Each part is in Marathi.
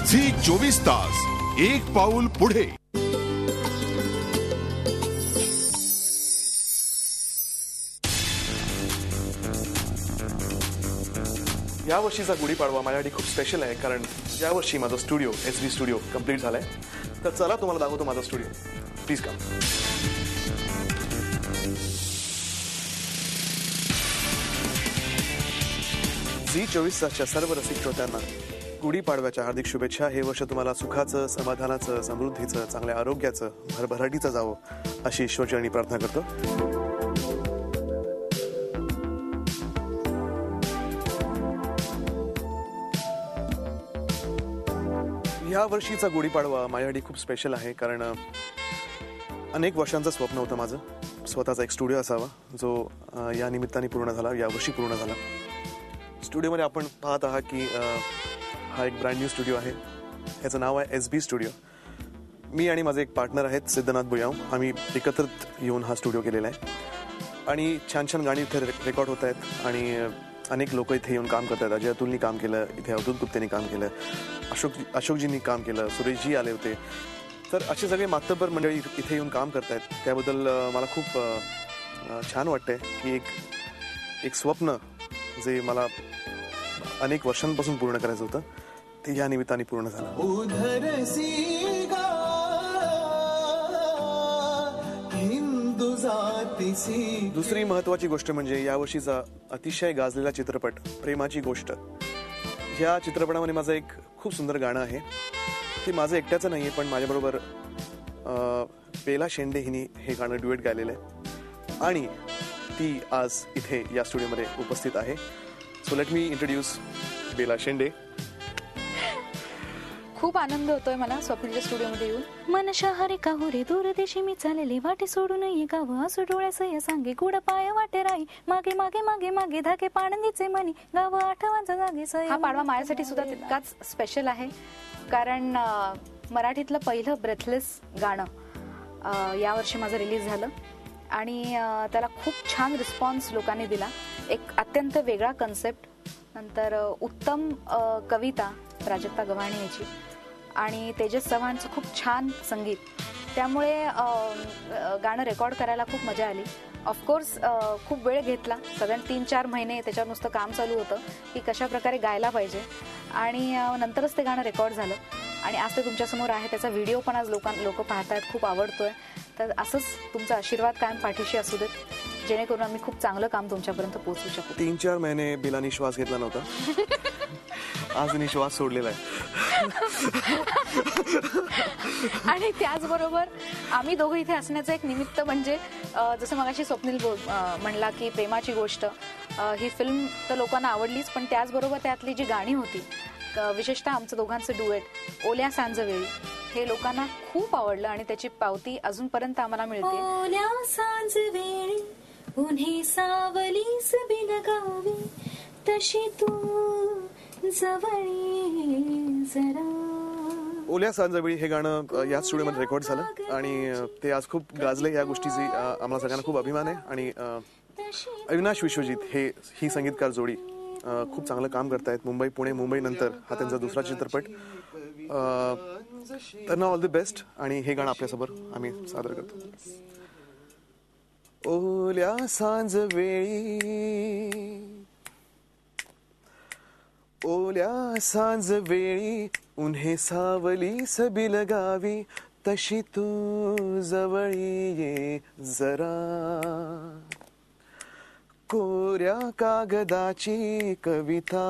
झी 24 तास एक पाऊल पुढे। या वर्षीचा गुढीपाडवा माझ्यासाठी खूप स्पेशल आहे, कारण या वर्षी माझा स्टुडिओ एसबी स्टुडिओ कंप्लीट झालाय। तर चला तुम्हाला दाखवतो माझा स्टुडिओ, प्लीज कम। झी 24 तासच्या सर्व रसिक श्रोत्यांना गुढीपाडव्याच्या हार्दिक शुभेच्छा। हे वर्ष तुम्हाला सुखाचं, समाधानाचं, समृद्धीचं, चांगल्या आरोग्याचं, भरभराटीचं जावो अशी ईश्वरचरणी प्रार्थना करतो। या वर्षीचा गुढीपाडवा माझ्यासाठी खूप स्पेशल आहे, कारण अनेक वर्षांचं स्वप्न होतं माझं स्वतःचा एक स्टुडिओ असावा, जो या निमित्ताने पूर्ण झाला, या वर्षी पूर्ण झाला। स्टुडिओमध्ये आपण पाहत आहात की हा एक ब्रँड न्यू स्टुडिओ आहे, याचं नाव आहे एसबी स्टुडिओ। मी आणि माझे एक पार्टनर आहेत सिद्धनाथ बुयाव, आम्ही एकत्रित येऊन हा स्टुडिओ केलेला आहे आणि छान छान गाणी इथे रेकॉर्ड होत आहेत आणि अनेक लोक इथे येऊन काम करतात। अजय अतुलनी काम केलं, इथे अवधूत गुप्तेनी काम केलं, अशोकजींनी काम केलं, सुरेशजी आले होते। तर असे सगळे मातब्बर मंडळी इथे येऊन काम करतायत, त्याबद्दल मला खूप छान वाटतंय की एक स्वप्न जे मला अनेक वर्षांपासून पूर्ण करायचं होतं ते या निमित्ताने पूर्ण झालं। दुसरी महत्वाची गोष्ट म्हणजे यावर्षीचा अतिशय गाजलेला चित्रपट प्रेमाची गोष्ट। या चित्रपटामध्ये माझं एक खूप सुंदर गाणं आहे, ते माझं एकट्याचं नाहीये, पण माझ्याबरोबर बेला शेंडे हिने हे गाणं ड्युएट गायलेलं आहे आणि ती आज इथे या स्टुडिओमध्ये उपस्थित आहे। So let me introduce Bela Shende. खूप आनंद होतोय मला स्वप्नीलच्या स्टुडिओमध्ये येऊन। मन शहरे काहुरे दूरदेशी मी चालले, वाटे सोडून ये गाव असू डोळ्यास या सांगे, गुड पाय वाटे राई मागे मागे मागे मागे धाके पाणंदीचे मनी गाव आठवांचा जागे सय। हा पाडवा माझ्यासाठी सुद्धा तितकाच स्पेशल आहे, कारण मराठीतलं पहिलं ब्रेथलेस गाणं यावर्षी माझं रिलीज झालं आणि त्याला खूप छान रिस्पॉन्स लोकांनी दिला। एक अत्यंत वेगळा कन्सेप्ट, नंतर उत्तम कविता प्राजक्ता गव्हाणे याची आणि तेजस चव्हाणचं खूप छान संगीत, त्यामुळे गाणं रेकॉर्ड करायला खूप मजा आली। ऑफकोर्स खूप वेळ घेतला, साधारण 3-4 महिने त्याच्यावर नुसतं काम चालू होतं की कशा प्रकारे गायला पाहिजे आणि नंतरच ते गाणं रेकॉर्ड झालं आणि आज ते तुमच्यासमोर आहे। त्याचा व्हिडिओ पण आज लोक पाहतायत, खूप आवडतोय। तर असंच तुमचा आशीर्वाद कायम पाठीशी असू देत, जेणेकरून आम्ही खूप चांगलं काम तुमच्यापर्यंत पोहोचू शकू। 3-4 महिने बिलानी श्वास घेतला नव्हता, आज मी श्वास सोडलेला आहे। आणि त्याचबरोबर आम्ही दोघं इथे असण्याचं एक निमित्त म्हणजे जसं मगाशी स्वप्नील म्हणला की प्रेमाची गोष्ट, ही फिल्म तर लोकांना आवडलीच, पण त्याचबरोबर त्यातली जी गाणी होती, विशेषतः आमचं दोघांचं डुएट ओल्या सांजवेळी, हे लोकांना खूप आवडलं आणि त्याची पावती अजूनपर्यंत आम्हाला मिळते। ओल्या सांजवेळी उन्हे सावलीस बिलगावी, तशी तू जवळी जरा। ओल्या सांजवेळी हे गाणं या स्टुडिओमध्ये रेकॉर्ड झालं आणि ते आज खूप गाजले। या गोष्टीची आम्हाला सगळ्यांना खूप अभिमान आहे आणि अविनाश विश्वजित ही संगीतकार जोडी खूप चांगलं काम करतायत। मुंबई पुणे मुंबई नंतर हा त्यांचा दुसरा चित्रपट। त्यांना ऑल द बेस्ट आणि हे गाणं आपल्यासमोर आम्ही सादर करतो। ओल्या सांजवेळी ओल्या सांजवेळी उन्हे सावलीस बिलगावी, तशी तू जवळी ये जरा। कोऱ्या कागदाची कविता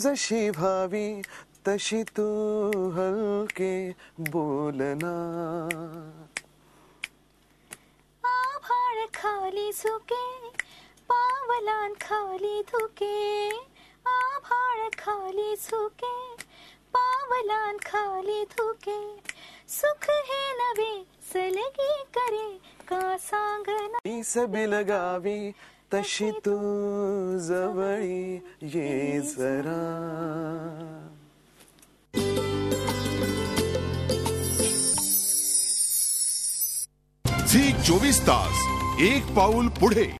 जशी भावी, तशी तू हलके बोलना। आभाळ खाली झुके पावलां खाली धुके, आभाळ खाली झुके पावलां खाली धुके, सुख हे नवे सलगी करे का सांगना। बिलगावी तशी तू जवळी ये जरा। झी 24 तास एक पाऊल पुढे।